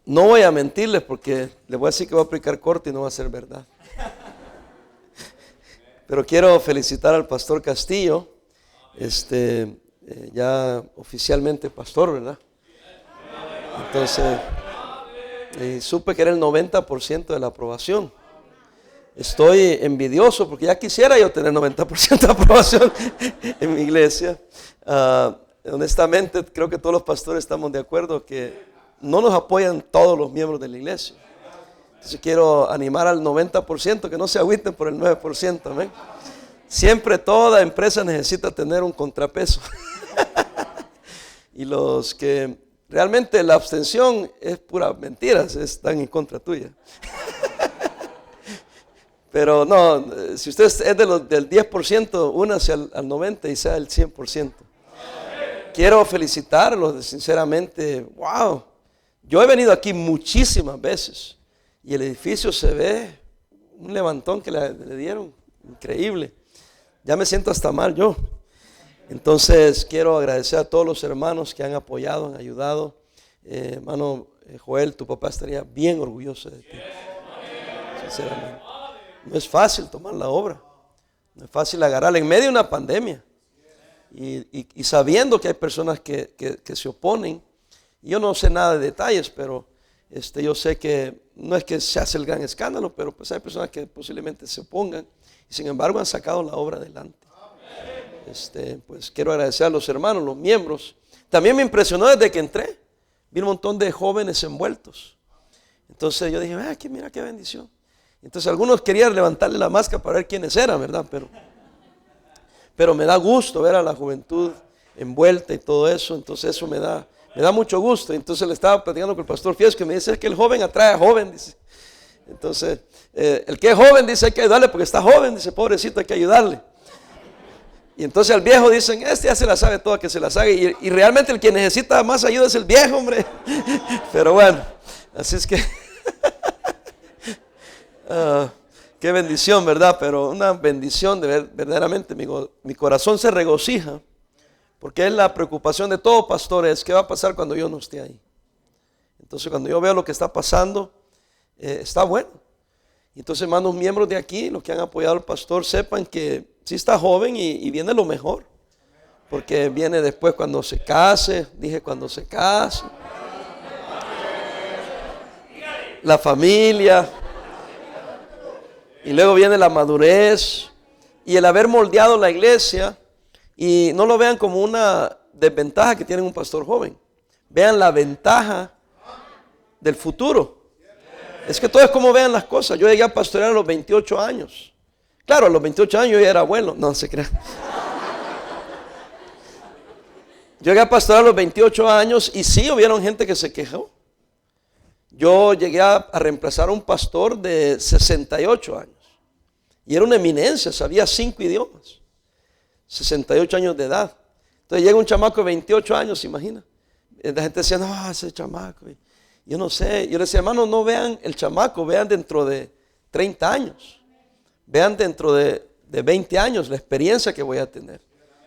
No voy a mentirles porque les voy a decir que voy a predicar corto y no va a ser verdad. Pero quiero felicitar al pastor Castillo, ya oficialmente pastor, ¿verdad? Entonces, supe que era el 90% de la aprobación. Estoy envidioso porque ya quisiera yo tener 90% de aprobación en mi iglesia. Honestamente, creo que todos los pastores estamos de acuerdo que no nos apoyan todos los miembros de la iglesia. Entonces quiero animar al 90%, que no se agüiten por el 9%. ¿Amén? Siempre toda empresa necesita tener un contrapeso. Y los que realmente la abstención es pura mentira, están en contra tuya. Pero no, si usted es del 10%, únase al 90% y sea el 100%. Quiero felicitarlos, sinceramente, wow. Yo he venido aquí muchísimas veces y el edificio se ve un levantón que le dieron, increíble. Ya me siento hasta mal yo. Entonces quiero agradecer a todos los hermanos que han apoyado, han ayudado. Hermano Joel, tu papá estaría bien orgulloso de ti, sinceramente. No es fácil tomar la obra, no es fácil agarrarla en medio de una pandemia y sabiendo que hay personas que se oponen. Yo no sé nada de detalles, pero yo sé que no es que se hace el gran escándalo, pero pues hay personas que posiblemente se opongan y sin embargo han sacado la obra adelante. Pues quiero agradecer a los hermanos, los miembros. También me impresionó desde que entré, vi un montón de jóvenes envueltos. Entonces yo dije, mira qué bendición. Entonces algunos querían levantarle la máscara para ver quiénes eran, ¿verdad? Pero me da gusto ver a la juventud envuelta y todo eso, entonces eso me da mucho gusto. Entonces le estaba platicando con el pastor Fiesco y me dice, es que el joven atrae a joven, dice. Entonces, el que es joven dice hay que ayudarle porque está joven, dice, pobrecito, hay que ayudarle. Y entonces al viejo dicen, ya se la sabe toda, que se la sabe. Y realmente el que necesita más ayuda es el viejo, hombre. Pero bueno, así es que qué bendición, ¿verdad? Pero una bendición, verdaderamente mi corazón se regocija. Porque es la preocupación de todo pastor, es qué va a pasar cuando yo no esté ahí. Entonces cuando yo veo lo que está pasando, está bueno. Entonces, hermanos, miembros de aquí, los que han apoyado al pastor, sepan que sí está joven y viene lo mejor. Porque viene después cuando se case, cuando se case. La familia. Y luego viene la madurez. Y el haber moldeado la iglesia. Y no lo vean como una desventaja que tiene un pastor joven. Vean la ventaja del futuro. Es que todo es como vean las cosas. Yo llegué a pastorear a los 28 años. Claro, a los 28 años yo ya era abuelo. No se crean. Yo llegué a pastorear a los 28 años y sí hubieron gente que se quejó. Yo llegué a reemplazar a un pastor de 68 años. Y era una eminencia, sabía 5 idiomas. 68 años de edad. Entonces llega un chamaco de 28 años, imagina. La gente decía, no, ese chamaco. Yo no sé. Yo le decía, hermano, no vean el chamaco, vean dentro de 30 años. Vean dentro de 20 años la experiencia que voy a tener.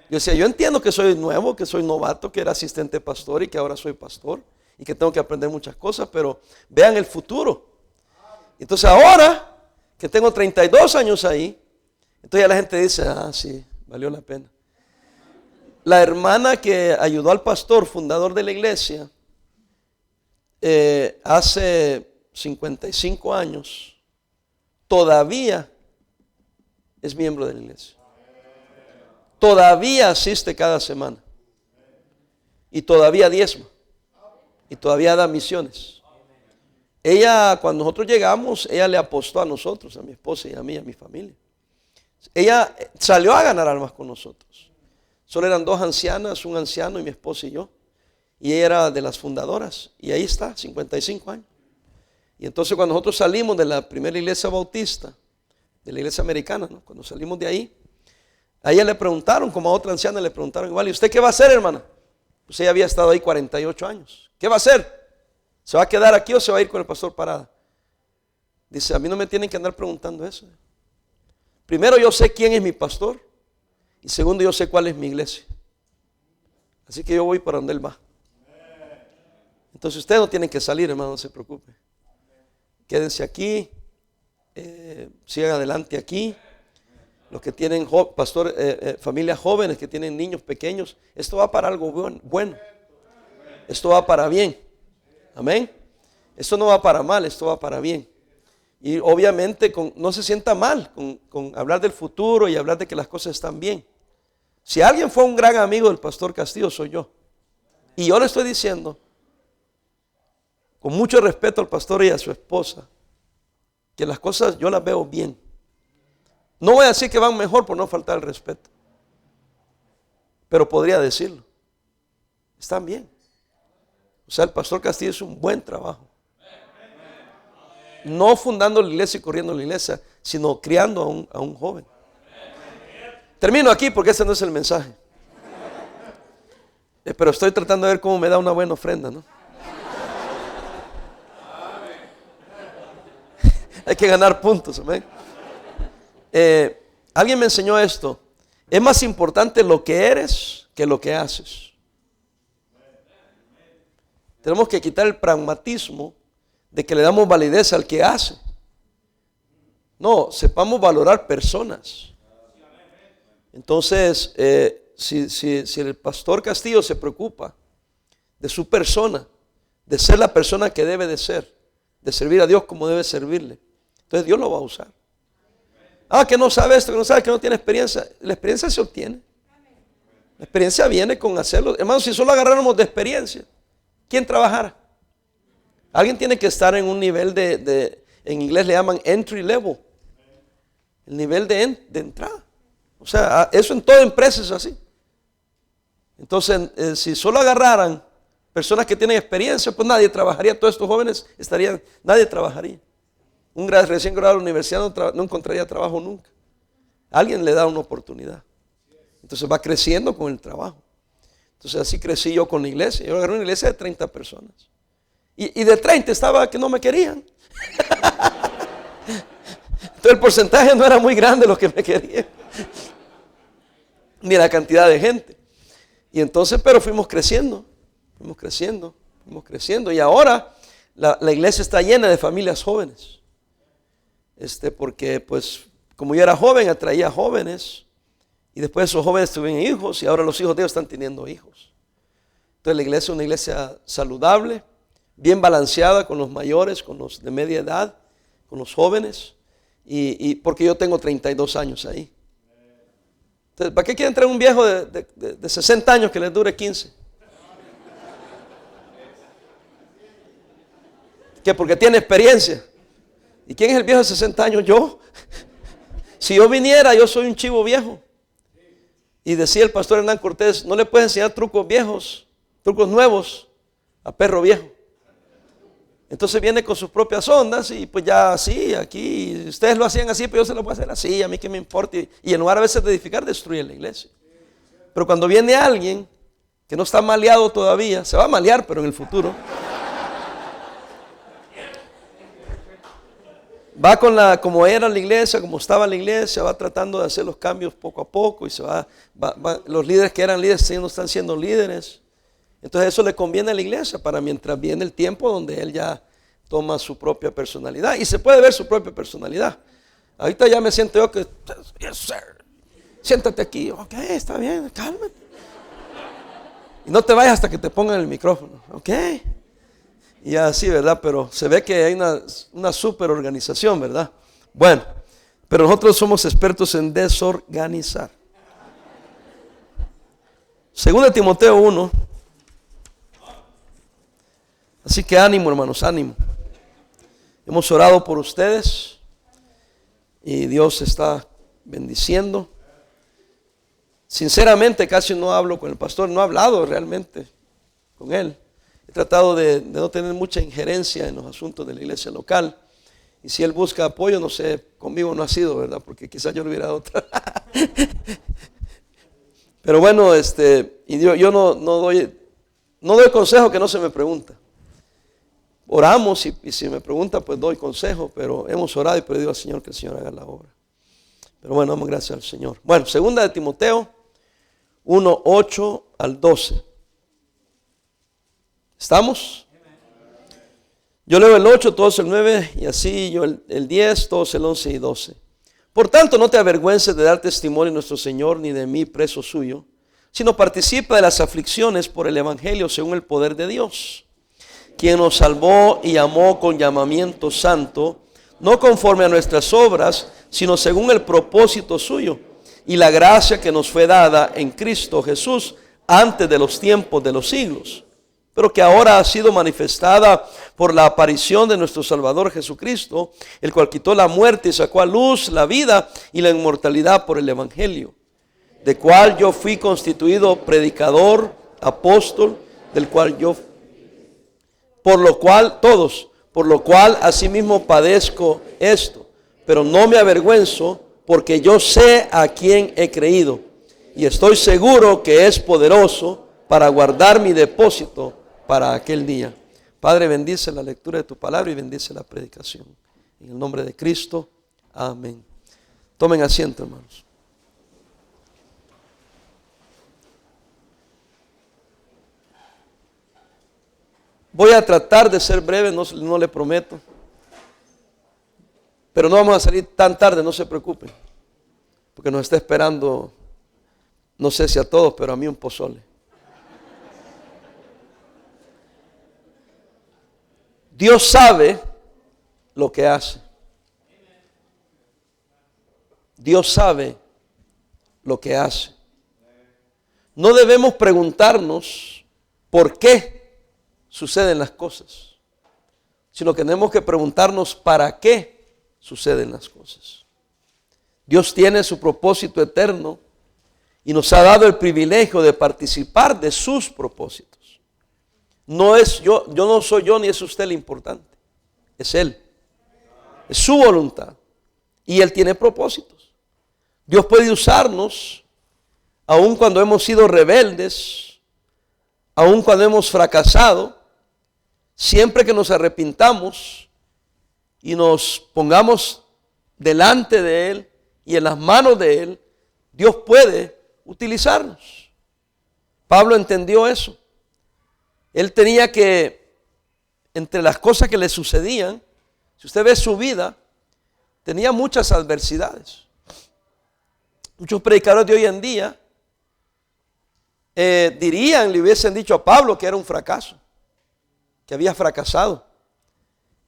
Yo decía, yo entiendo que soy nuevo, que soy novato, que era asistente pastor y que ahora soy pastor y que tengo que aprender muchas cosas, pero vean el futuro. Entonces ahora que tengo 32 años ahí, entonces ya la gente dice, sí, valió la pena. La hermana que ayudó al pastor, fundador de la iglesia, hace 55 años, todavía es miembro de la iglesia. Todavía asiste cada semana. Y todavía diezma. Y todavía da misiones. Ella, cuando nosotros llegamos, ella le apostó a nosotros, a mi esposa y a mí, a mi familia. Ella salió a ganar almas con nosotros. Solo eran 2 ancianas, un anciano y mi esposa y yo. Y ella era de las fundadoras. Y ahí está, 55 años. Y entonces cuando nosotros salimos de la primera iglesia bautista, de la iglesia americana, ¿no? Cuando salimos de ahí, a ella le preguntaron, como a otra anciana le preguntaron igual, ¿y usted qué va a hacer, hermana? Pues ella había estado ahí 48 años. ¿Qué va a hacer? ¿Se va a quedar aquí o se va a ir con el pastor Parada? Dice, a mí no me tienen que andar preguntando eso. Primero, yo sé quién es mi pastor. Y segundo, yo sé cuál es mi iglesia. Así que yo voy para donde él va. Entonces ustedes no tienen que salir, hermano, no se preocupe. Quédense aquí, sigan adelante aquí. Los que tienen familias jóvenes, que tienen niños pequeños, esto va para algo bueno. Esto va para bien. Amén. Esto no va para mal, esto va para bien. Y obviamente no se sienta mal con hablar del futuro y hablar de que las cosas están bien. Si alguien fue un gran amigo del pastor Castillo, soy yo. Y yo le estoy diciendo, con mucho respeto al pastor y a su esposa, que las cosas yo las veo bien. No voy a decir que van mejor por no faltar el respeto, pero podría decirlo. Están bien. O sea, el pastor Castillo hizo un buen trabajo. No fundando la iglesia y corriendo la iglesia, sino criando a un joven. Termino aquí porque ese no es el mensaje. Pero estoy tratando de ver cómo me da una buena ofrenda, ¿no? Hay que ganar puntos, amén. Alguien me enseñó esto. Es más importante lo que eres que lo que haces. Tenemos que quitar el pragmatismo de que le damos validez al que hace. No, sepamos valorar personas. Entonces, si el pastor Castillo se preocupa de su persona, de ser la persona que debe de ser, de servir a Dios como debe servirle, entonces Dios lo va a usar. Que no sabe esto, que no sabe, que no tiene experiencia. La experiencia se obtiene. La experiencia viene con hacerlo. Hermanos, si solo agarráramos de experiencia, ¿quién trabajara? Alguien tiene que estar en un nivel en inglés le llaman entry level. El nivel de entrada. O sea, eso en toda empresa es así. Entonces, si solo agarraran personas que tienen experiencia, pues nadie trabajaría. Todos estos jóvenes nadie trabajaría. Un recién graduado de la universidad no encontraría trabajo nunca. Alguien le da una oportunidad. Entonces va creciendo con el trabajo. Entonces así crecí yo con la iglesia. Yo agarré una iglesia de 30 personas. Y de 30 estaba que no me querían. Entonces el porcentaje no era muy grande los que me querían. Ni la cantidad de gente. Y entonces, pero fuimos creciendo. Y ahora la iglesia está llena de familias jóvenes. Porque pues como yo era joven, atraía jóvenes. Y después esos jóvenes tuvieron hijos y ahora los hijos de ellos están teniendo hijos. Entonces la iglesia es una iglesia saludable, bien balanceada con los mayores, con los de media edad, con los jóvenes. Y porque yo tengo 32 años ahí. Entonces, ¿para qué quieren traer un viejo de 60 años que les dure 15? ¿Qué? Porque tiene experiencia. ¿Y quién es el viejo de 60 años? Yo. Si yo viniera, yo soy un chivo viejo. Y decía el pastor Hernán Cortés, no le puedes enseñar trucos nuevos a perro viejo. Entonces viene con sus propias ondas y pues ya así, aquí, ustedes lo hacían así, pero yo se lo voy a hacer así, a mí que me importa. Y en lugar a veces de edificar, destruye la iglesia. Pero cuando viene alguien que no está maleado todavía, se va a malear, pero en el futuro, va como era la iglesia, como estaba la iglesia, va tratando de hacer los cambios poco a poco y los líderes que eran líderes no están siendo líderes. Entonces eso le conviene a la iglesia para mientras viene el tiempo donde él ya toma su propia personalidad. Y se puede ver su propia personalidad. Ahorita ya me siento yo que, yes, sir. Siéntate aquí. Ok, está bien, cálmate. Y no te vayas hasta que te pongan el micrófono. Ok. Y así, ¿verdad? Pero se ve que hay una super organización, ¿verdad? Bueno, pero nosotros somos expertos en desorganizar. 2 Timoteo 1. Así que ánimo, hermanos, ánimo. Hemos orado por ustedes y Dios está bendiciendo. Sinceramente, casi no hablo con el pastor, no he hablado realmente con él. He tratado de no tener mucha injerencia en los asuntos de la iglesia local. Y si él busca apoyo, no sé, conmigo no ha sido, ¿verdad? Porque quizás yo le hubiera dado otra. Pero bueno, y yo no doy consejo que no se me pregunta. Oramos y si me pregunta, pues doy consejo, pero hemos orado y pedido al Señor que el Señor haga la obra. Pero bueno, damos gracias al Señor. Bueno, 2 Timoteo 1, 8 al 12. ¿Estamos? Yo leo el 8, todos el 9 y así yo el 10, todos el 11 y 12. Por tanto, no te avergüences de dar testimonio de nuestro Señor ni de mí, preso suyo, sino participa de las aflicciones por el evangelio según el poder de Dios, quien nos salvó y llamó con llamamiento santo, no conforme a nuestras obras, sino según el propósito suyo y la gracia que nos fue dada en Cristo Jesús antes de los tiempos de los siglos, pero que ahora ha sido manifestada por la aparición de nuestro Salvador Jesucristo, el cual quitó la muerte y sacó a luz la vida y la inmortalidad por el evangelio, de cual yo fui constituido predicador, apóstol, del cual yo, por lo cual asimismo padezco esto, pero no me avergüenzo, porque yo sé a quién he creído, y estoy seguro que es poderoso para guardar mi depósito para aquel día. Padre, bendice la lectura de tu palabra y bendice la predicación. En el nombre de Cristo, amén. Tomen asiento, hermanos. Voy a tratar de ser breve, no le prometo. Pero no vamos a salir tan tarde, no se preocupen. Porque nos está esperando, no sé si a todos, pero a mí un pozole. Dios sabe lo que hace. Dios sabe lo que hace. No debemos preguntarnos por qué suceden las cosas, sino que tenemos que preguntarnos para qué suceden las cosas. Dios tiene su propósito eterno y nos ha dado el privilegio de participar de sus propósitos. No es yo no soy yo ni es usted lo importante, es Él, es su voluntad y Él tiene propósitos. Dios puede usarnos aun cuando hemos sido rebeldes, aun cuando hemos fracasado, siempre que nos arrepintamos y nos pongamos delante de Él y en las manos de Él, Dios puede utilizarnos. Pablo entendió eso. Él tenía que, entre las cosas que le sucedían, si usted ve su vida, tenía muchas adversidades. Muchos predicadores de hoy en día le hubiesen dicho a Pablo que era un fracaso, que había fracasado,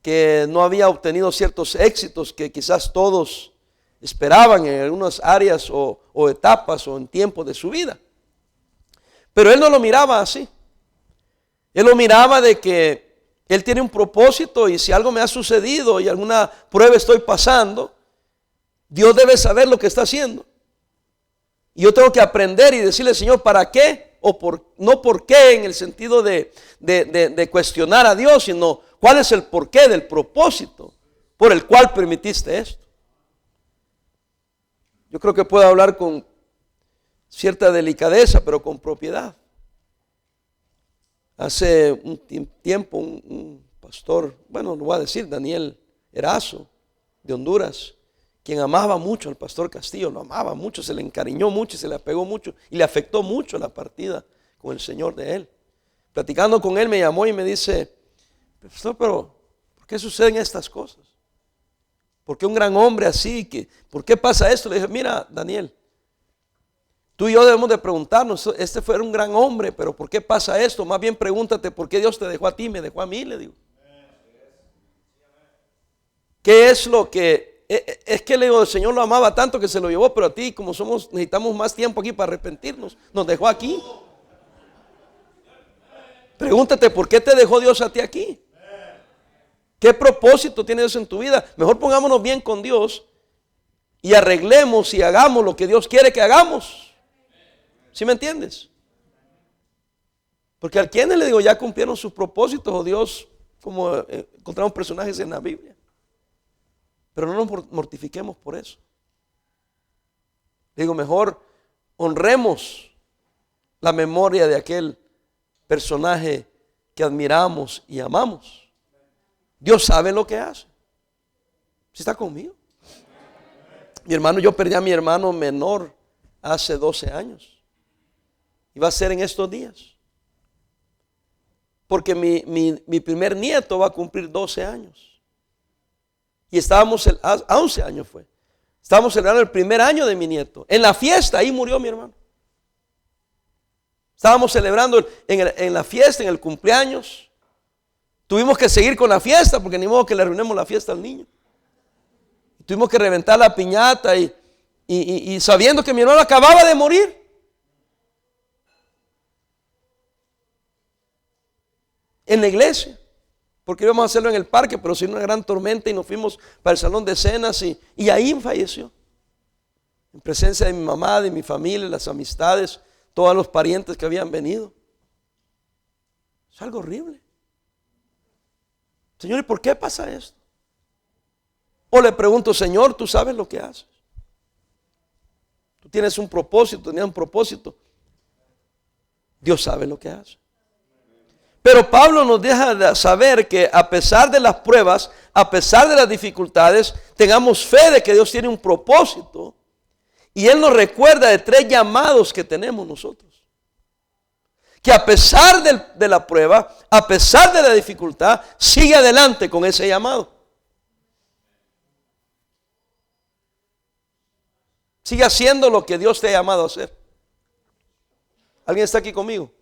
que no había obtenido ciertos éxitos que quizás todos esperaban en algunas áreas o etapas o en tiempos de su vida. Pero él no lo miraba así. Él lo miraba de que él tiene un propósito y si algo me ha sucedido y alguna prueba estoy pasando, Dios debe saber lo que está haciendo. Y yo tengo que aprender y decirle, Señor, ¿para qué? No por qué en el sentido de cuestionar a Dios, sino cuál es el porqué del propósito por el cual permitiste esto. Yo creo que puedo hablar con cierta delicadeza, pero con propiedad. Hace un tiempo un pastor, bueno, lo voy a decir, Daniel Erazo, de Honduras, quien amaba mucho al pastor Castillo, lo amaba mucho, se le encariñó mucho, se le apegó mucho y le afectó mucho la partida con el Señor de él. Platicando con él me llamó y me dice, pastor, pero ¿por qué suceden estas cosas? ¿Por qué un gran hombre así? ¿Por qué pasa esto? Le dije, mira, Daniel, tú y yo debemos de preguntarnos, este fue un gran hombre, pero ¿por qué pasa esto? Más bien pregúntate por qué Dios te dejó a ti y me dejó a mí, le digo. ¿Qué es lo que... Es que le digo, el Señor lo amaba tanto que se lo llevó, pero a ti, como necesitamos más tiempo aquí para arrepentirnos, nos dejó aquí. Pregúntate por qué te dejó Dios a ti aquí. ¿Qué propósito tiene Dios en tu vida? Mejor pongámonos bien con Dios y arreglemos y hagamos lo que Dios quiere que hagamos. ¿Sí me entiendes? Porque a quienes le digo ya cumplieron sus propósitos o Dios, como encontramos personajes en la Biblia. Pero no nos mortifiquemos por eso. Digo, mejor honremos la memoria de aquel personaje que admiramos y amamos. Dios sabe lo que hace. ¿Sí está conmigo? Mi hermano, yo perdí a mi hermano menor hace 12 años. Y va a ser en estos días. porque mi primer nieto va a cumplir 12 años. Y estábamos, a 11 años fue. Estábamos celebrando el primer año de mi nieto. En la fiesta, ahí murió mi hermano. Estábamos celebrando en la fiesta, en el cumpleaños. Tuvimos que seguir con la fiesta porque ni modo que le arruinemos la fiesta al niño. Tuvimos que reventar la piñata y sabiendo que mi hermano acababa de morir. En la iglesia. Porque íbamos a hacerlo en el parque, pero sin una gran tormenta y nos fuimos para el salón de cenas y ahí falleció. En presencia de mi mamá, de mi familia, las amistades, todos los parientes que habían venido. Es algo horrible. Señor, ¿y por qué pasa esto? O le pregunto, Señor, ¿tú sabes lo que haces? Tú tienes un propósito, tenías un propósito. Dios sabe lo que hace. Pero Pablo nos deja de saber que a pesar de las pruebas, a pesar de las dificultades, tengamos fe de que Dios tiene un propósito. Y Él nos recuerda de 3 llamados que tenemos nosotros. Que a pesar de la prueba, a pesar de la dificultad, sigue adelante con ese llamado. Sigue haciendo lo que Dios te ha llamado a hacer. ¿Alguien está aquí conmigo?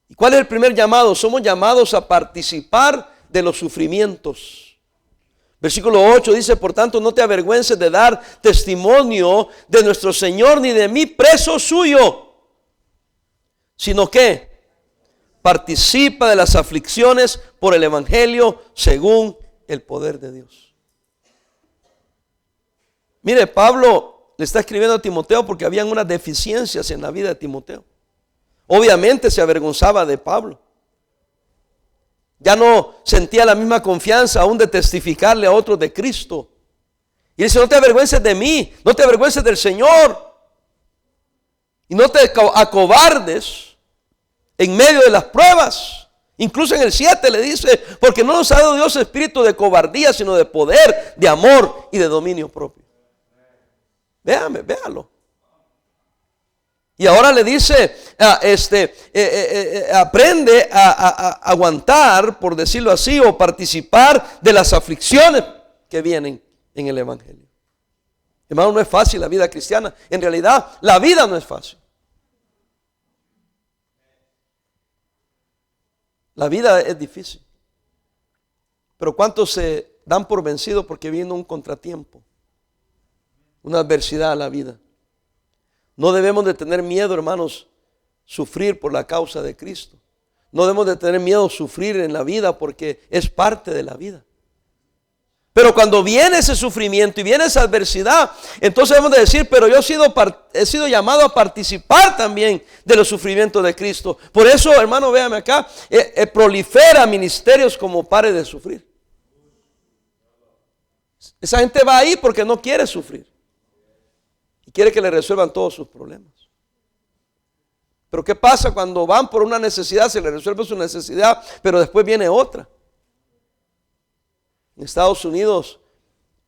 ¿Y cuál es el primer llamado? Somos llamados a participar de los sufrimientos. Versículo 8 dice, por tanto, no te avergüences de dar testimonio de nuestro Señor ni de mí, preso suyo, sino que participa de las aflicciones por el Evangelio según el poder de Dios. Mire, Pablo le está escribiendo a Timoteo porque habían unas deficiencias en la vida de Timoteo. Obviamente se avergonzaba de Pablo. Ya no sentía la misma confianza aún de testificarle a otros de Cristo. Y dice, no te avergüences de mí, no te avergüences del Señor. Y no te acobardes en medio de las pruebas. Incluso en el 7 le dice, porque no nos ha dado Dios espíritu de cobardía, sino de poder, de amor y de dominio propio. Véalo. Y ahora le dice, aprende a aguantar, por decirlo así, o participar de las aflicciones que vienen en el Evangelio. Hermano, no es fácil la vida cristiana. En realidad, la vida no es fácil. La vida es difícil. Pero ¿cuántos se dan por vencidos porque viene un contratiempo? Una adversidad a la vida. No debemos de tener miedo, hermanos, sufrir por la causa de Cristo. No debemos de tener miedo sufrir en la vida porque es parte de la vida. Pero cuando viene ese sufrimiento y viene esa adversidad, entonces debemos de decir, pero yo he sido llamado a participar también de los sufrimientos de Cristo. Por eso, hermano, véame acá, prolifera ministerios como pare de sufrir. Esa gente va ahí porque no quiere sufrir. Y quiere que le resuelvan todos sus problemas. Pero ¿qué pasa cuando van por una necesidad? Se le resuelve su necesidad, pero después viene otra. En Estados Unidos,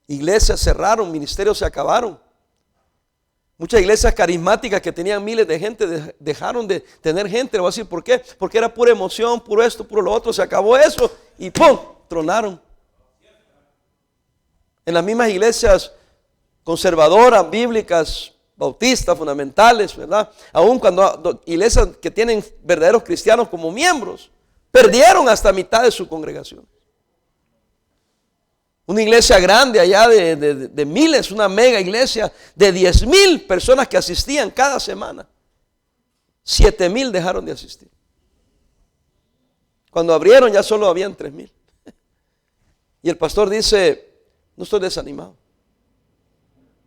iglesias cerraron, ministerios se acabaron. Muchas iglesias carismáticas que tenían miles de gente dejaron de tener gente. Le voy a decir por qué. Porque era pura emoción, puro esto, puro lo otro. Se acabó eso y ¡pum! Tronaron. En las mismas iglesias conservadoras, bíblicas, bautistas, fundamentales, ¿verdad? Aun cuando iglesias que tienen verdaderos cristianos como miembros, perdieron hasta mitad de su congregación. Una iglesia grande allá de miles, una mega iglesia de 10,000 personas que asistían cada semana. 7,000 dejaron de asistir. Cuando abrieron ya solo habían 3,000. Y el pastor dice, no estoy desanimado.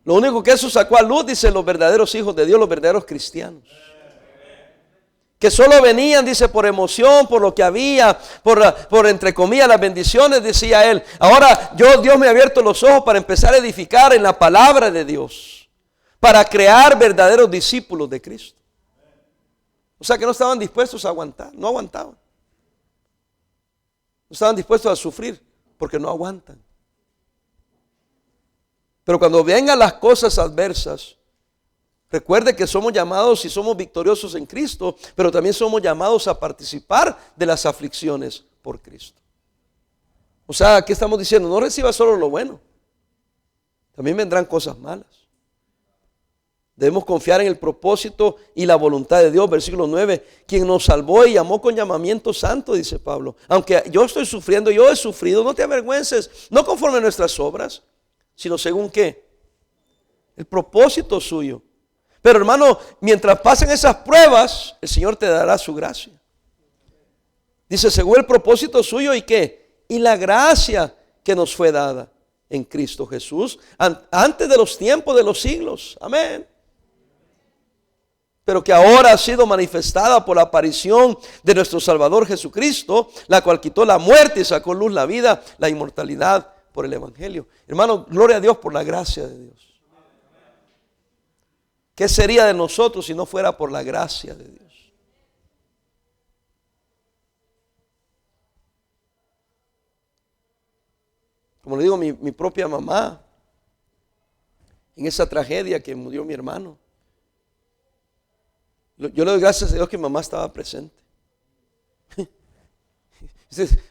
Lo único que eso sacó a luz, dice, los verdaderos hijos de Dios, los verdaderos cristianos. Que solo venían, dice, por emoción, por lo que había, por entre comillas las bendiciones, decía él. Ahora Dios me ha abierto los ojos para empezar a edificar en la palabra de Dios, para crear verdaderos discípulos de Cristo. O sea que no estaban dispuestos a aguantar, no aguantaban. No estaban dispuestos a sufrir porque no aguantan. Pero cuando vengan las cosas adversas, Recuerde que somos llamados y somos victoriosos en Cristo, pero también somos llamados a participar de las aflicciones por Cristo. O sea, ¿qué estamos diciendo? No reciba solo lo bueno, también vendrán cosas malas. Debemos confiar en el propósito y la voluntad de Dios. Versículo 9, quien nos salvó y llamó con llamamiento santo, dice Pablo. Aunque yo estoy sufriendo, yo he sufrido, no te avergüences, no conforme a nuestras obras, sino según ¿qué? El propósito suyo. Pero hermano, mientras pasen esas pruebas, el Señor te dará su gracia. Dice, según el propósito suyo y ¿qué? Y la gracia que nos fue dada en Cristo Jesús antes de los tiempos de los siglos. Amén. Pero que ahora ha sido manifestada por la aparición de nuestro Salvador Jesucristo, la cual quitó la muerte y sacó luz la vida, la inmortalidad por el Evangelio. Hermano, gloria a Dios por la gracia de Dios. ¿Qué sería de nosotros si no fuera por la gracia de Dios? Como le digo, mi propia mamá, en esa tragedia que murió mi hermano, yo le doy gracias a Dios que mi mamá estaba presente.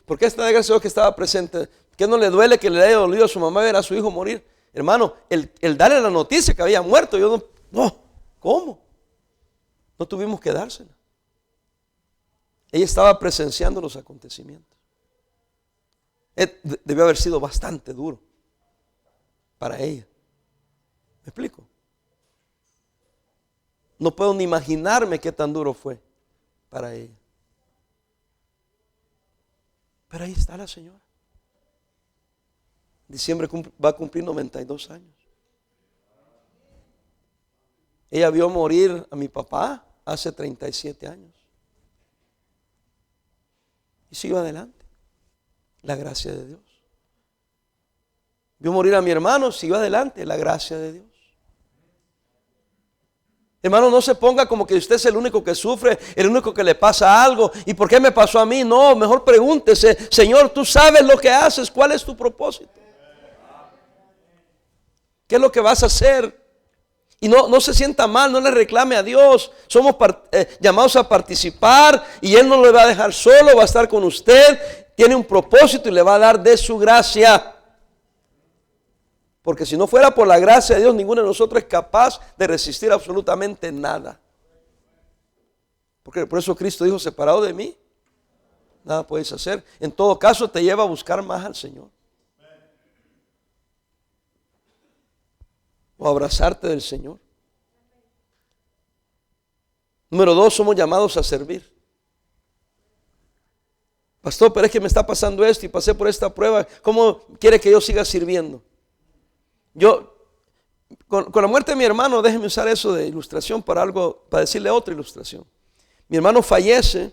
¿Por qué está de gracias a Dios que estaba presente? ¿Qué no le duele que le haya dolido a su mamá ver a su hijo morir? Hermano, el darle la noticia que había muerto, no, ¿cómo? No tuvimos que dársela. Ella estaba presenciando los acontecimientos. Debió haber sido bastante duro para ella. ¿Me explico? No puedo ni imaginarme qué tan duro fue para ella. Pero ahí está la señora. En diciembre va a cumplir 92 años. Ella vio morir a mi papá hace 37 años. Y siguió adelante. La gracia de Dios. Vio morir a mi hermano, siguió adelante. La gracia de Dios. Hermano, no se ponga como que usted es el único que sufre, el único que le pasa algo. ¿Y por qué me pasó a mí? No, mejor pregúntese, Señor, tú sabes lo que haces, ¿cuál es tu propósito? ¿Qué es lo que vas a hacer? Y no se sienta mal, no le reclame a Dios. Somos llamados a participar y Él no lo va a dejar solo, va a estar con usted. Tiene un propósito y le va a dar de su gracia. Porque si no fuera por la gracia de Dios, ninguno de nosotros es capaz de resistir absolutamente nada. Porque por eso Cristo dijo, separado de mí, nada puedes hacer. En todo caso, te lleva a buscar más al Señor. O abrazarte del Señor. Número 2, somos llamados a servir. Pastor, pero es que me está pasando esto y pasé por esta prueba. ¿Cómo quiere que yo siga sirviendo? Con la muerte de mi hermano, déjeme usar eso de ilustración para decirle otra ilustración. Mi hermano fallece,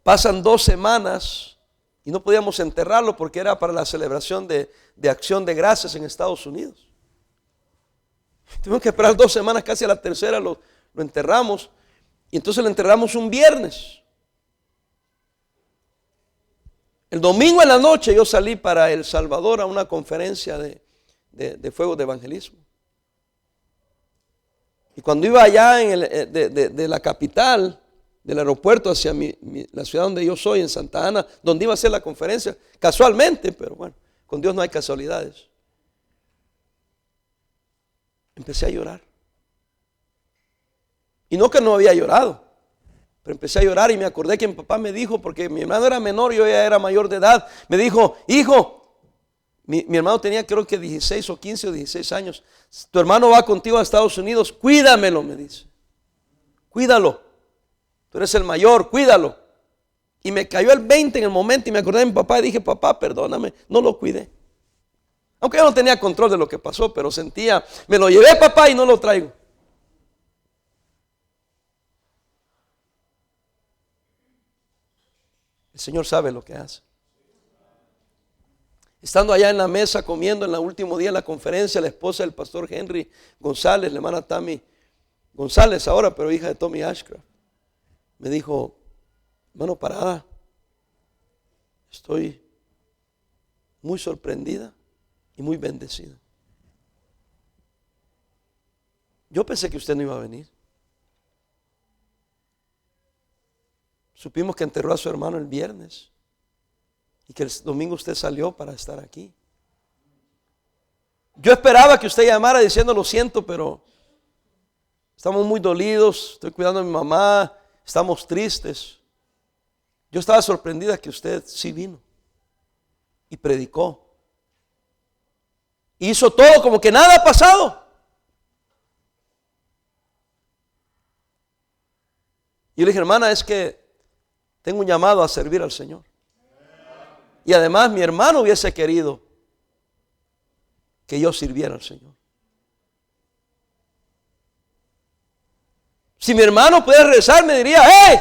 pasan 2 semanas y no podíamos enterrarlo porque era para la celebración de Acción de Gracias en Estados Unidos. Tuvimos que esperar 2 semanas, casi a la tercera lo enterramos, y entonces lo enterramos un viernes. El domingo en la noche yo salí para El Salvador a una conferencia de fuego de evangelismo. Y cuando iba allá de la capital, del aeropuerto hacia la ciudad donde yo soy, en Santa Ana, donde iba a ser la conferencia, casualmente, pero bueno, con Dios no hay casualidades. Empecé a llorar. Y no que no había llorado, pero empecé a llorar y me acordé que mi papá me dijo, porque mi hermano era menor y yo ya era mayor de edad, me dijo, hijo, mi hermano tenía creo que 16 o 15 o 16 años, tu hermano va contigo a Estados Unidos, cuídamelo, me dice, cuídalo, tú eres el mayor, cuídalo. Y me cayó el 20 en el momento y me acordé de mi papá y dije, papá, perdóname, no lo cuidé. Aunque yo no tenía control de lo que pasó, pero sentía, me lo llevé papá y no lo traigo. El Señor sabe lo que hace. Estando allá en la mesa comiendo en el último día de la conferencia, la esposa del pastor Henry González, la hermana Tammy González ahora, pero hija de Tommy Ashcraft, me dijo, hermano Parada, estoy muy sorprendida y muy bendecida. Yo pensé que usted no iba a venir. Supimos que enterró a su hermano el viernes y que el domingo usted salió para estar aquí. Yo esperaba que usted llamara diciendo lo siento, pero estamos muy dolidos, estoy cuidando a mi mamá, estamos tristes. Yo estaba sorprendida que usted sí vino y predicó. Hizo todo como que nada ha pasado. Y yo le dije, hermana, es que tengo un llamado a servir al Señor. Y además mi hermano hubiese querido que yo sirviera al Señor. Si mi hermano pudiera regresar, me diría, hey,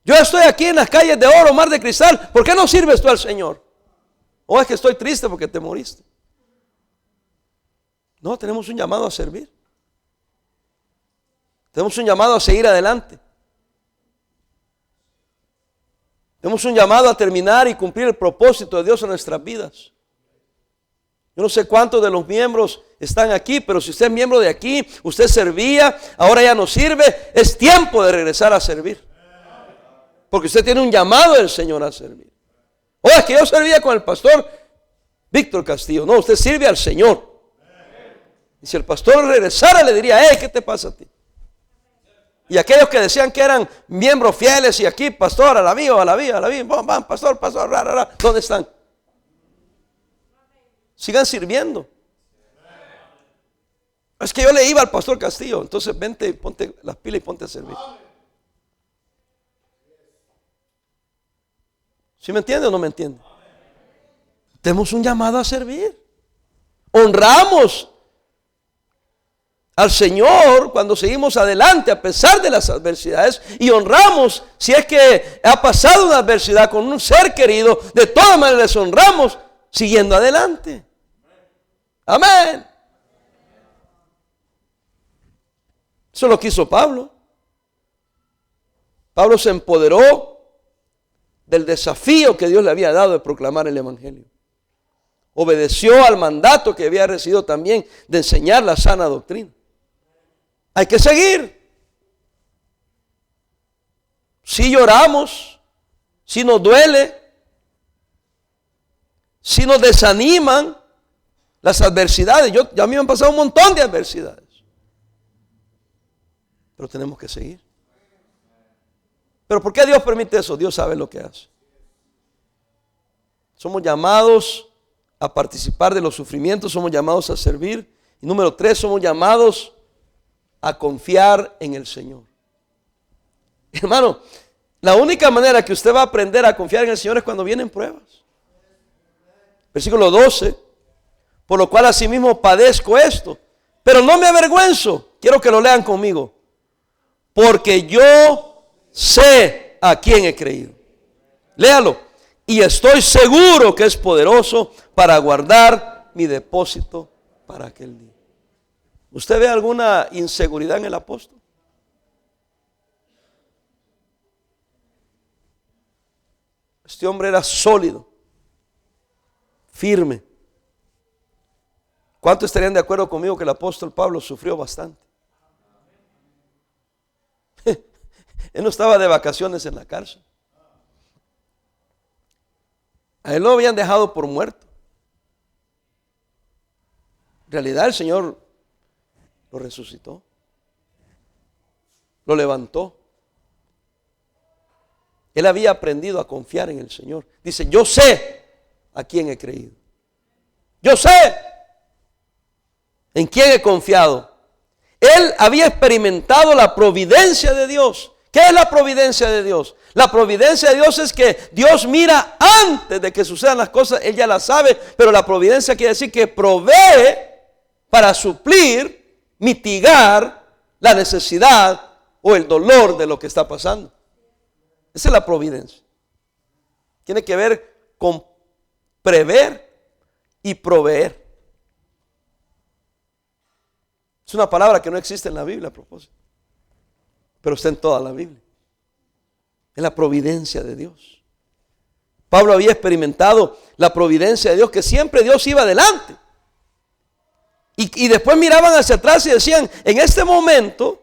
yo estoy aquí en las calles de oro, mar de cristal, ¿por qué no sirves tú al Señor? O es que estoy triste porque te moriste. No, tenemos un llamado a servir. Tenemos un llamado a seguir adelante. Tenemos un llamado a terminar y cumplir el propósito de Dios en nuestras vidas. Yo no sé cuántos de los miembros están aquí, pero si usted es miembro de aquí, usted servía, ahora ya no sirve, es tiempo de regresar a servir. Porque usted tiene un llamado del Señor a servir. O es que yo servía con el pastor Víctor Castillo. No, usted sirve al Señor. Y si el pastor regresara, le diría, hey, ¿qué te pasa a ti? Y aquellos que decían que eran miembros fieles y aquí, pastor, a la vida, van, pastor, ¿dónde están? Sigan sirviendo. Es que yo le iba al pastor Castillo, entonces vente y ponte las pilas y ponte a servir. ¿Sí me entiende o no me entiende? Tenemos un llamado a servir. Honramos al Señor cuando seguimos adelante a pesar de las adversidades, y honramos si es que ha pasado una adversidad con un ser querido. De todas maneras les honramos siguiendo adelante. Amén. Eso es lo que hizo Pablo. Pablo se empoderó del desafío que Dios le había dado de proclamar el evangelio. Obedeció al mandato que había recibido también de enseñar la sana doctrina. Hay que seguir. Si lloramos, si nos duele, si nos desaniman las adversidades. Ya a mí me han pasado un montón de adversidades. Pero tenemos que seguir. ¿Pero por qué Dios permite eso? Dios sabe lo que hace. Somos llamados a participar de los sufrimientos, somos llamados a servir. Y número 3, somos llamados a confiar en el Señor. Hermano, la única manera que usted va a aprender a confiar en el Señor es cuando vienen pruebas. Versículo 12, por lo cual asimismo padezco esto, pero no me avergüenzo. Quiero que lo lean conmigo. Porque yo sé a quién he creído. Léalo. Y estoy seguro que es poderoso para guardar mi depósito para aquel día. ¿Usted ve alguna inseguridad en el apóstol? Este hombre era sólido, firme. ¿Cuántos estarían de acuerdo conmigo que el apóstol Pablo sufrió bastante? Él no estaba de vacaciones en la cárcel. A él lo habían dejado por muerto. En realidad el Señor lo resucitó, lo levantó. Él había aprendido a confiar en el Señor. Dice, yo sé a quién he creído. Yo sé en quién he confiado. Él había experimentado la providencia de Dios. ¿Qué es la providencia de Dios? La providencia de Dios es que Dios mira antes de que sucedan las cosas. Él ya las sabe, pero la providencia quiere decir que provee para suplir, mitigar la necesidad o el dolor de lo que está pasando. Esa es la providencia. Tiene que ver con prever y proveer. Es una palabra que no existe en la Biblia a propósito, pero está en toda la Biblia. Es la providencia de Dios. Pablo había experimentado la providencia de Dios, que siempre Dios iba adelante. Y después miraban hacia atrás y decían, en este momento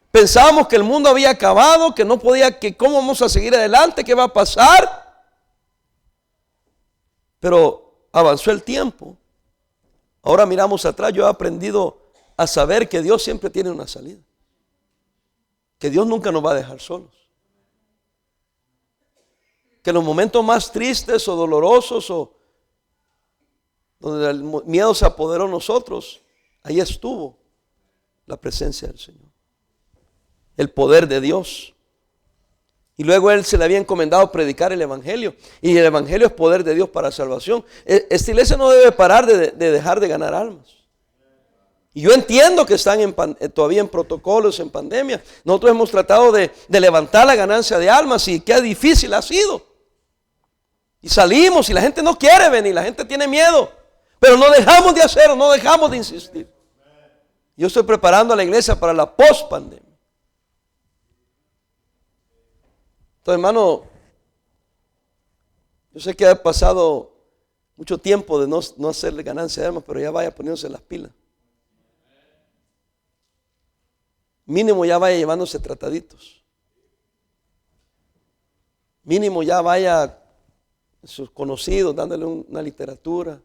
pensábamos que el mundo había acabado, que no podía, que cómo vamos a seguir adelante, qué va a pasar. Pero avanzó el tiempo. Ahora miramos atrás, yo he aprendido a saber que Dios siempre tiene una salida. Que Dios nunca nos va a dejar solos. Que en los momentos más tristes o dolorosos o donde el miedo se apoderó de nosotros, ahí estuvo la presencia del Señor, el poder de Dios. Y luego Él se le había encomendado predicar el Evangelio, y el Evangelio es poder de Dios para salvación. Esta iglesia no debe parar de dejar de ganar almas. Y yo entiendo que están todavía en protocolos, en pandemia. Nosotros hemos tratado de levantar la ganancia de almas, y qué difícil ha sido. Y salimos y la gente no quiere venir, la gente tiene miedo. Pero no dejamos de hacerlo, no dejamos de insistir. Yo estoy preparando a la iglesia para la post-pandemia. Entonces, hermano, yo sé que ha pasado mucho tiempo de no hacerle ganancia de almas, pero ya vaya poniéndose las pilas. Mínimo ya vaya llevándose trataditos. Mínimo ya vaya a sus conocidos dándole una literatura,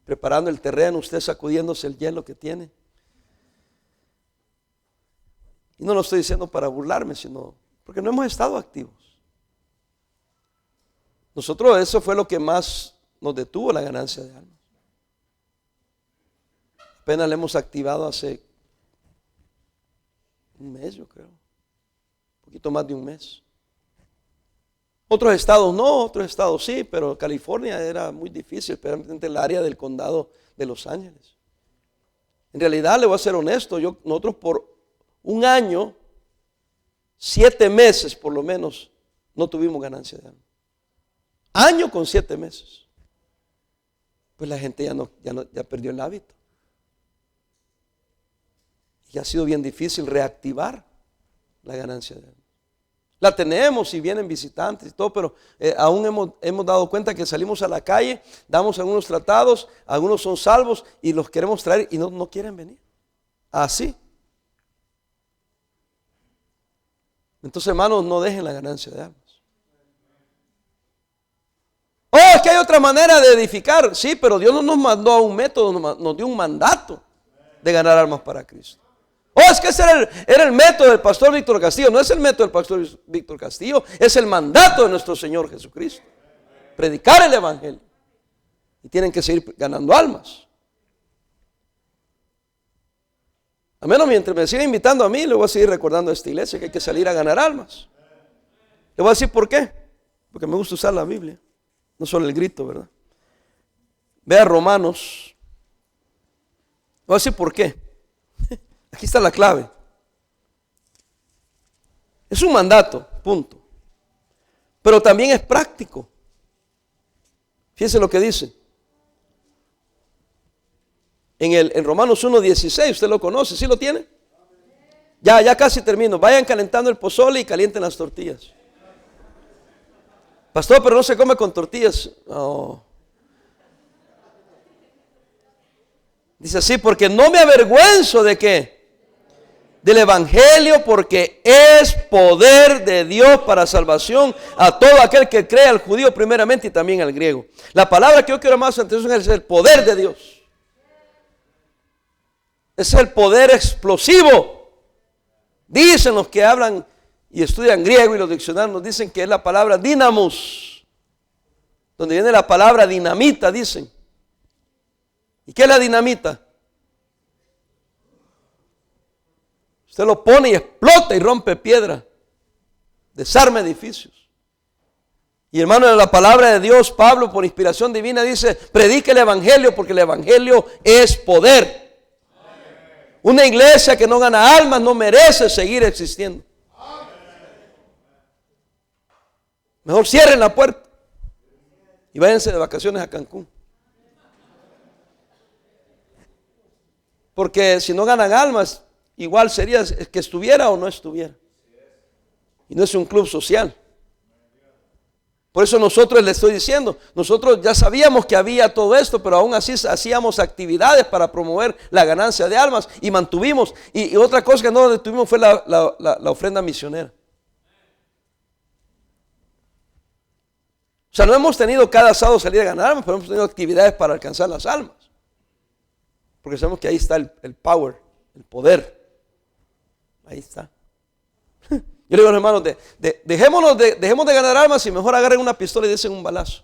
preparando el terreno, usted sacudiéndose el hielo que tiene. Y no lo estoy diciendo para burlarme, sino porque no hemos estado activos. Nosotros, eso fue lo que más nos detuvo, la ganancia de almas. Apenas le hemos activado hace un mes, yo creo. Un poquito más de un mes. Otros estados no, otros estados sí, pero California era muy difícil, especialmente el área del condado de Los Ángeles. En realidad, le voy a ser honesto, nosotros por un año, 7 meses por lo menos, no tuvimos ganancia de alma. Año con 7 meses. Pues la gente ya perdió el hábito. Y ha sido bien difícil reactivar la ganancia de alma. La tenemos y vienen visitantes y todo, pero aún hemos dado cuenta que salimos a la calle, damos algunos tratados, algunos son salvos y los queremos traer y no quieren venir. Así. Entonces, hermanos, no dejen la ganancia de almas. Oh, es que hay otra manera de edificar. Sí, pero Dios no nos mandó a un método, nos dio un mandato de ganar almas para Cristo. Oh, es que ese era el método del pastor Víctor Castillo. No es el método del pastor Víctor Castillo, es el mandato de nuestro Señor Jesucristo. Predicar el Evangelio. Y tienen que seguir ganando almas. A menos mientras me siga invitando a mí, le voy a seguir recordando a esta iglesia que hay que salir a ganar almas. Le voy a decir por qué. Porque me gusta usar la Biblia. No solo el grito, ¿verdad? Vea Romanos. Le voy a decir por qué. Aquí está la clave. Es un mandato, punto. Pero también es práctico. Fíjense lo que dice. En Romanos 1:16, usted lo conoce, ¿sí lo tiene? Ya casi termino. Vayan calentando el pozole y calienten las tortillas. Pastor, pero no se come con tortillas. No. Dice así, porque no me avergüenzo de qué. Del Evangelio, porque es poder de Dios para salvación a todo aquel que cree, al judío primeramente y también al griego. La palabra que yo quiero más atención es el poder de Dios. Es el poder explosivo. Dicen los que hablan y estudian griego y los diccionarios nos dicen que es la palabra dinamos, donde viene la palabra dinamita, dicen. ¿Y qué es la dinamita? Usted lo pone y explota y rompe piedra, desarma edificios. Y hermano, en la palabra de Dios, Pablo, por inspiración divina, dice: predique el Evangelio, porque el Evangelio es poder. Una iglesia que no gana almas no merece seguir existiendo. Mejor cierren la puerta y váyanse de vacaciones a Cancún. Porque si no ganan almas, igual sería que estuviera o no estuviera. Y no es un club social. Por eso nosotros le estoy diciendo, nosotros ya sabíamos que había todo esto, pero aún así hacíamos actividades para promover la ganancia de almas y mantuvimos. Y otra cosa que no detuvimos fue la ofrenda misionera. O sea, no hemos tenido cada sábado salir a ganar almas, pero hemos tenido actividades para alcanzar las almas. Porque sabemos que ahí está el power, el poder. Ahí está. Yo le digo a los hermanos, dejemos de ganar almas y mejor agarren una pistola y desen un balazo.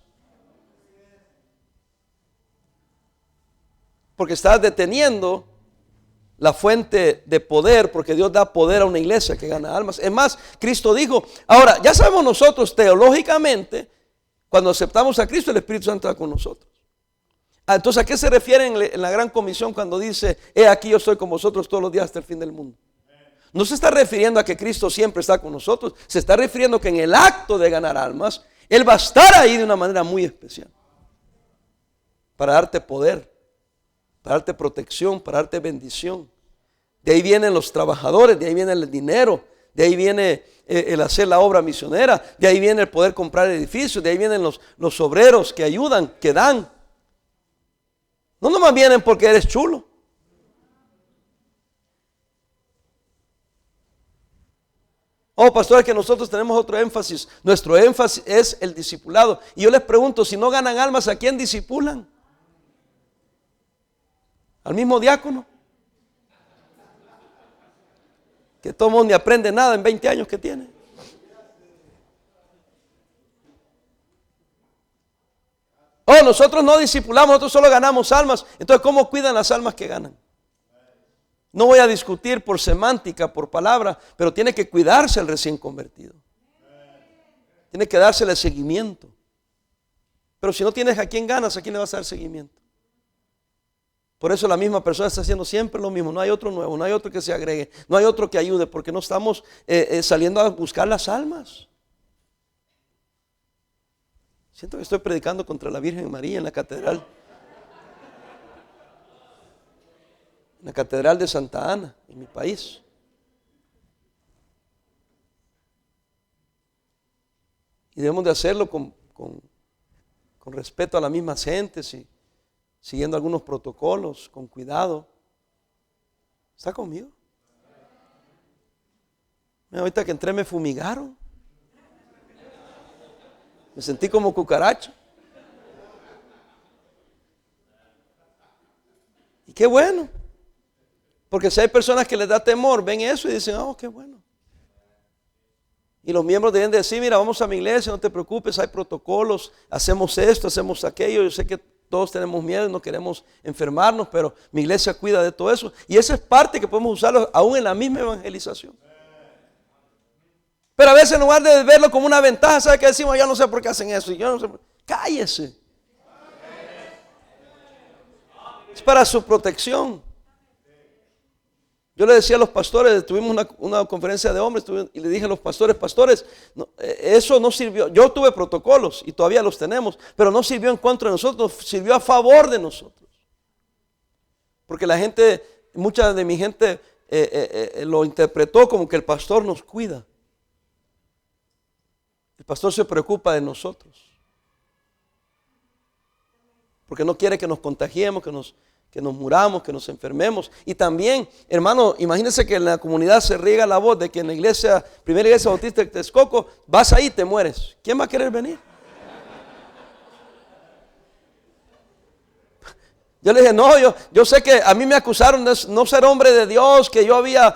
Porque estás deteniendo la fuente de poder, porque Dios da poder a una iglesia que gana almas. Es más, Cristo dijo, ahora, ya sabemos nosotros teológicamente, cuando aceptamos a Cristo, el Espíritu Santo está con nosotros. Entonces, ¿a qué se refiere en la gran comisión cuando dice, he aquí yo estoy con vosotros todos los días hasta el fin del mundo? No se está refiriendo a que Cristo siempre está con nosotros, se está refiriendo que en el acto de ganar almas, Él va a estar ahí de una manera muy especial. Para darte poder, para darte protección, para darte bendición. De ahí vienen los trabajadores, de ahí viene el dinero, de ahí viene el hacer la obra misionera, de ahí viene el poder comprar edificios, de ahí vienen los obreros que ayudan, que dan. No nomás vienen porque eres chulo. Oh, pastor, es que nosotros tenemos otro énfasis. Nuestro énfasis es el discipulado. Y yo les pregunto, si no ganan almas, ¿a quién discipulan? ¿Al mismo diácono? Que todo mundo ni aprende nada en 20 años que tiene. Oh, nosotros no discipulamos, nosotros solo ganamos almas. Entonces, ¿cómo cuidan las almas que ganan? No voy a discutir por semántica, por palabra, pero tiene que cuidarse el recién convertido. Tiene que dársele seguimiento. Pero si no tienes a quién ganas, ¿a quién le vas a dar seguimiento? Por eso la misma persona está haciendo siempre lo mismo. No hay otro nuevo, no hay otro que se agregue, no hay otro que ayude, porque no estamos saliendo a buscar las almas. Siento que estoy predicando contra la Virgen María en la catedral. En la catedral de Santa Ana, en mi país. Y debemos de hacerlo con respeto a las mismas gentes y siguiendo algunos protocolos, con cuidado. ¿Está conmigo? Ahorita que entré me fumigaron. Me sentí como cucaracha. Y qué bueno. Porque si hay personas que les da temor, ven eso y dicen, oh, qué bueno. Y los miembros deben decir, mira, vamos a mi iglesia, no te preocupes, hay protocolos, hacemos esto, hacemos aquello. Yo sé que todos tenemos miedo, no queremos enfermarnos, pero mi iglesia cuida de todo eso. Y esa es parte que podemos usarlo aún en la misma evangelización. Pero a veces en lugar de verlo como una ventaja, ¿sabe qué decimos? Yo no sé por qué hacen eso. Y yo no sé cállese. Es para su protección. Yo le decía a los pastores, tuvimos una conferencia de hombres y le dije a los pastores, no, eso no sirvió. Yo tuve protocolos y todavía los tenemos, pero no sirvió en contra de nosotros, sirvió a favor de nosotros. Porque la gente, mucha de mi gente lo interpretó como que el pastor nos cuida. El pastor se preocupa de nosotros. Porque no quiere que nos contagiemos, que nos muramos, que nos enfermemos. Y también, hermano, imagínense que en la comunidad se riega la voz de que en la iglesia, primera iglesia bautista de Texcoco, vas ahí y te mueres. ¿Quién va a querer venir? Yo le dije, no, yo sé que a mí me acusaron de no ser hombre de Dios, que yo había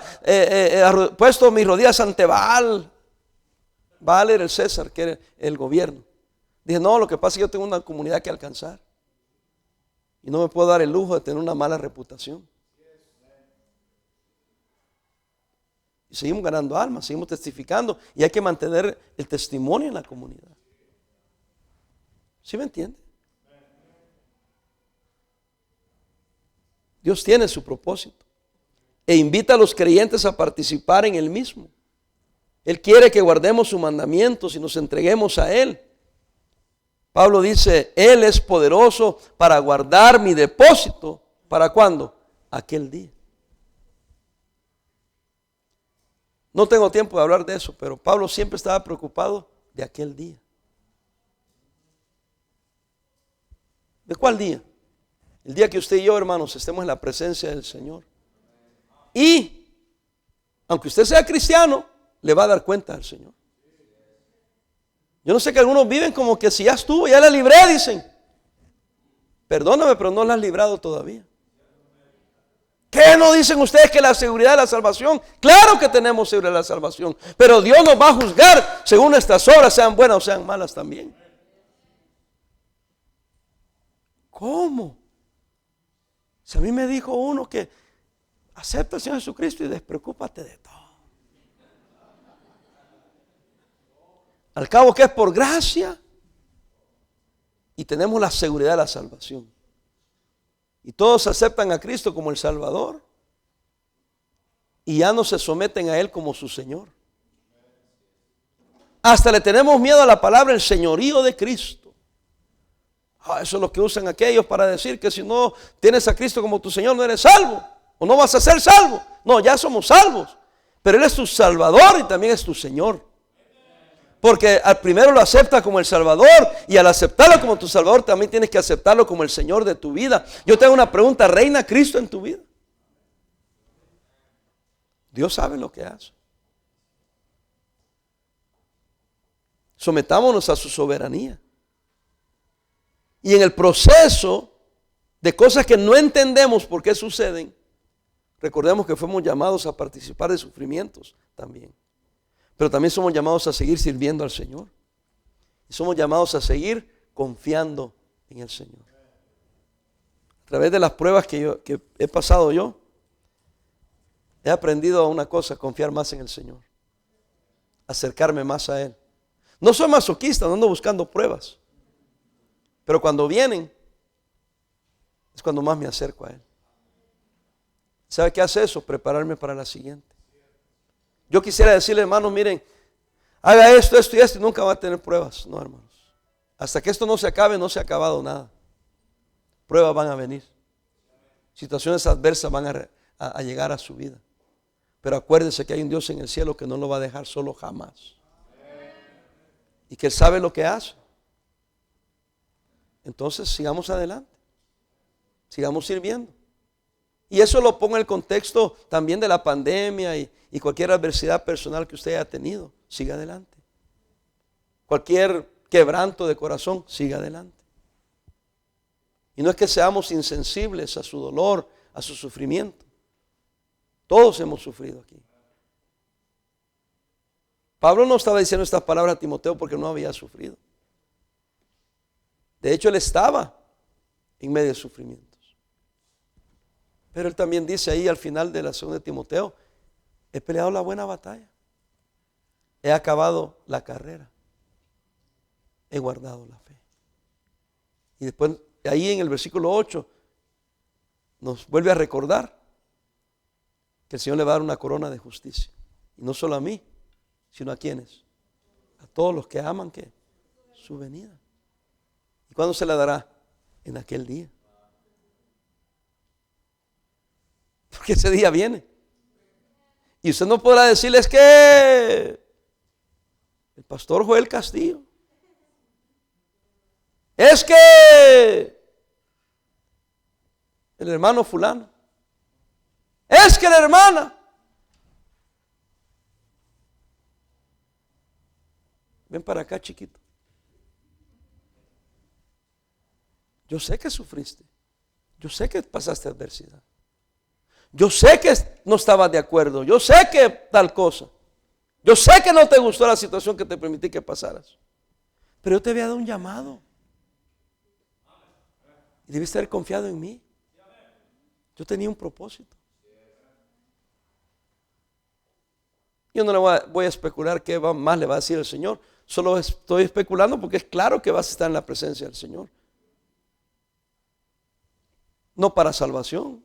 puesto mis rodillas ante Baal. Baal era el César, que era el gobierno. Dije, no, lo que pasa es que yo tengo una comunidad que alcanzar. Y no me puedo dar el lujo de tener una mala reputación. Y seguimos ganando almas, seguimos testificando. Y hay que mantener el testimonio en la comunidad. ¿Sí me entiende? Dios tiene su propósito. E invita a los creyentes a participar en el mismo. Él quiere que guardemos sus mandamientos y nos entreguemos a Él. Pablo dice, Él es poderoso para guardar mi depósito. ¿Para cuándo? Aquel día. No tengo tiempo de hablar de eso, pero Pablo siempre estaba preocupado de aquel día. ¿De cuál día? El día que usted y yo, hermanos, estemos en la presencia del Señor. Y, aunque usted sea cristiano, le va a dar cuenta al Señor. Yo no sé que algunos viven como que si ya estuvo, ya la libré, dicen. Perdóname, pero no la has librado todavía. ¿Qué no dicen ustedes que la seguridad de la salvación? Claro que tenemos seguridad de la salvación, pero Dios nos va a juzgar según nuestras obras, sean buenas o sean malas también. ¿Cómo? Si a mí me dijo uno que acepta al Señor Jesucristo y despreocúpate de todo. Al cabo que es por gracia y tenemos la seguridad de la salvación. Y todos aceptan a Cristo como el Salvador y ya no se someten a Él como su Señor. Hasta le tenemos miedo a la palabra el señorío de Cristo. Eso es lo que usan aquellos para decir que si no tienes a Cristo como tu Señor no eres salvo o no vas a ser salvo. No, ya somos salvos, pero Él es tu Salvador y también es tu Señor. Porque al primero lo aceptas como el Salvador y al aceptarlo como tu Salvador también tienes que aceptarlo como el Señor de tu vida. Yo tengo una pregunta, ¿reina Cristo en tu vida? Dios sabe lo que hace. Sometámonos a su soberanía. Y en el proceso de cosas que no entendemos por qué suceden, recordemos que fuimos llamados a participar de sufrimientos también. Pero también somos llamados a seguir sirviendo al Señor. Y somos llamados a seguir confiando en el Señor. A través de las pruebas que he pasado yo, he aprendido una cosa, confiar más en el Señor. Acercarme más a Él. No soy masoquista, no ando buscando pruebas. Pero cuando vienen, es cuando más me acerco a Él. ¿Sabe qué hace eso? Prepararme para la siguiente. Yo quisiera decirle, hermanos, miren, haga esto, esto y esto y nunca va a tener pruebas. No, hermanos. Hasta que esto no se acabe, no se ha acabado nada. Pruebas van a venir. Situaciones adversas van a llegar a su vida. Pero acuérdese que hay un Dios en el cielo que no lo va a dejar solo jamás. Y que Él sabe lo que hace. Entonces sigamos adelante. Sigamos sirviendo. Y eso lo pongo en el contexto también de la pandemia y cualquier adversidad personal que usted haya tenido. Siga adelante. Cualquier quebranto de corazón, siga adelante. Y no es que seamos insensibles a su dolor, a su sufrimiento. Todos hemos sufrido aquí. Pablo no estaba diciendo estas palabras a Timoteo porque no había sufrido. De hecho, él estaba en medio de sufrimientos. Pero él también dice ahí al final de la segunda de Timoteo, he peleado la buena batalla. He acabado la carrera. He guardado la fe. Y después ahí en el versículo 8 nos vuelve a recordar que el Señor le va a dar una corona de justicia. Y no solo a mí, sino a quienes. A todos los que aman que su venida. ¿Y cuándo se la dará? En aquel día. Porque ese día viene. Y usted no podrá decirles que el pastor Joel Castillo, es que el hermano fulano, es que la hermana. Ven para acá, chiquito. Yo sé que sufriste. Yo sé que pasaste adversidad. Yo sé que no estabas de acuerdo. Yo sé que tal cosa. Yo sé que no te gustó la situación que te permití que pasaras. Pero yo te había dado un llamado. Y debiste haber confiado en mí. Yo tenía un propósito. Yo no le voy a especular qué más le va a decir el Señor. Solo estoy especulando porque es claro que vas a estar en la presencia del Señor. No para salvación,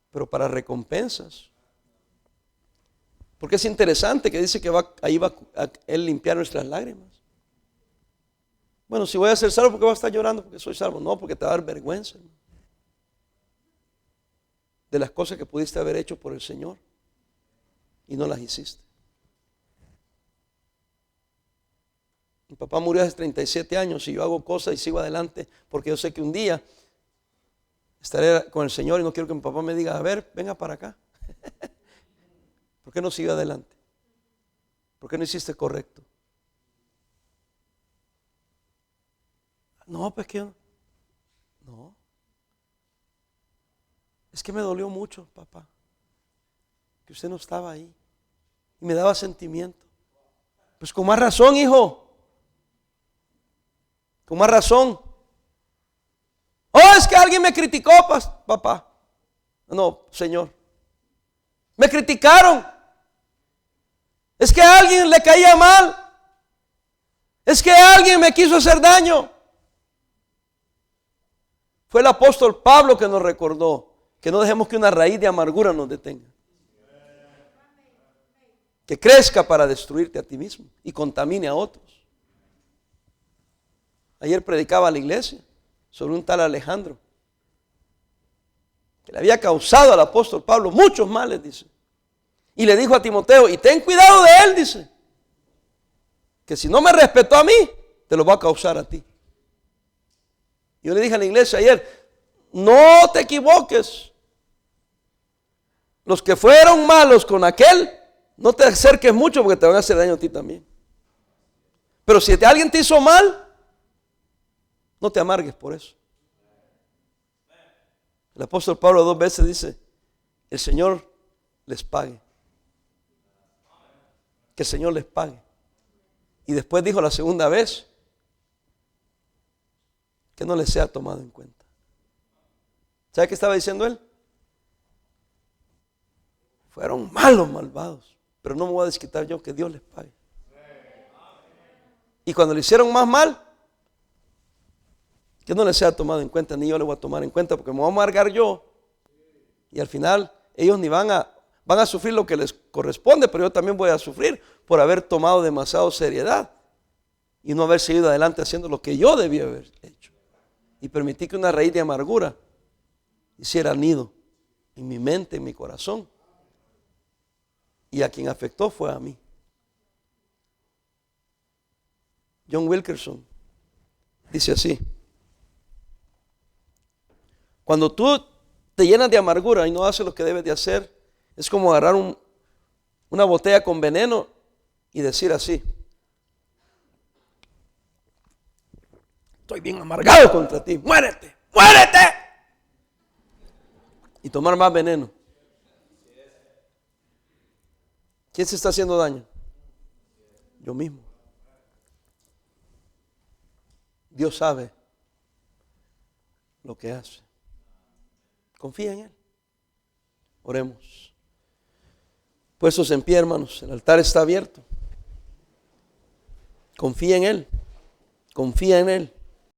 pero para recompensas. Porque es interesante que dice que ahí va a Él limpiar nuestras lágrimas. Bueno, si voy a ser salvo, ¿por qué voy a estar llorando porque soy salvo? No, porque te va a dar vergüenza, hermano, de las cosas que pudiste haber hecho por el Señor y no las hiciste. Mi papá murió hace 37 años y yo hago cosas y sigo adelante porque yo sé que un día estaré con el Señor y no quiero que mi papá me diga, a ver, venga para acá. ¿Por qué no sigue adelante? ¿Por qué no hiciste correcto? No, pues que no. Es que me dolió mucho, papá, que usted no estaba ahí. Y me daba sentimiento. Pues con más razón, hijo. Con más razón. Oh, es que alguien me criticó, papá. No, Señor. Me criticaron. Es que a alguien le caía mal. Es que alguien me quiso hacer daño. Fue el apóstol Pablo que nos recordó que no dejemos que una raíz de amargura nos detenga. Que crezca para destruirte a ti mismo y contamine a otros. Ayer predicaba a la iglesia sobre un tal Alejandro que le había causado al apóstol Pablo muchos males, dice. Y le dijo a Timoteo, y ten cuidado de él, dice, que si no me respetó a mí, te lo va a causar a ti. Yo le dije a la iglesia ayer, no te equivoques. Los que fueron malos con aquel, no te acerques mucho porque te van a hacer daño a ti también. Pero si alguien te hizo mal, no te amargues por eso. El apóstol Pablo 2 veces dice, el Señor les pague. Que el Señor les pague. Y después dijo la segunda vez, que no les sea tomado en cuenta. ¿Sabe qué estaba diciendo él? Fueron malos, malvados, pero no me voy a desquitar yo, que Dios les pague. Y cuando le hicieron más mal, que no les sea tomado en cuenta, ni yo le voy a tomar en cuenta, porque me voy a amargar yo. Y al final ellos ni van a sufrir lo que les corresponde, pero yo también voy a sufrir por haber tomado demasiado seriedad y no haber seguido adelante haciendo lo que yo debía haber hecho. Y permití que una raíz de amargura hiciera nido en mi mente, en mi corazón. Y a quien afectó fue a mí. John Wilkerson dice así: cuando tú te llenas de amargura y no haces lo que debes de hacer, es como agarrar una botella con veneno y decir así: estoy bien amargado contra ti, muérete, muérete. Y tomar más veneno. ¿Quién se está haciendo daño? Yo mismo. Dios sabe lo que hace. Confía en Él. Oremos. Puestos en pie, hermanos, el altar está abierto. Confía en Él. Confía en Él.